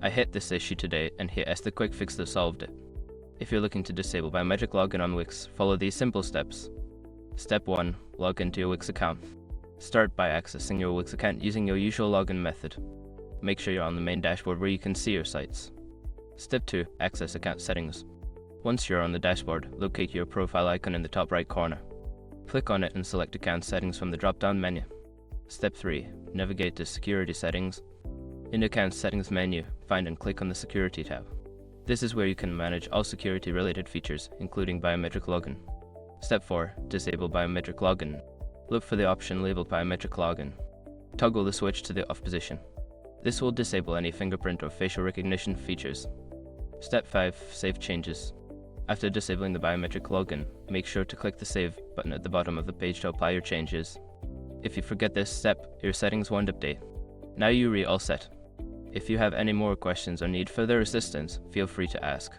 I hit this issue today and hit S the quick fix that solved it. If you're looking to disable biometric login on Wix, follow these simple steps. Step 1. Log into your Wix account. Start by accessing your Wix account using your usual login method. Make sure you're on the main dashboard where you can see your sites. Step 2. Access account settings. Once you're on the dashboard, locate your profile icon in the top right corner. Click on it and select account settings from the drop-down menu. Step 3. Navigate to security settings. In the account settings menu, find and click on the security tab. This is where you can manage all security-related features, including biometric login. Step 4. Disable biometric login. Look for the option labeled biometric login. Toggle the switch to the off position. This will disable any fingerprint or facial recognition features. Step 5. Save changes. After disabling the biometric login, make sure to click the Save button at the bottom of the page to apply your changes. If you forget this step, your settings won't update. Now you're all set. If you have any more questions or need further assistance, feel free to ask.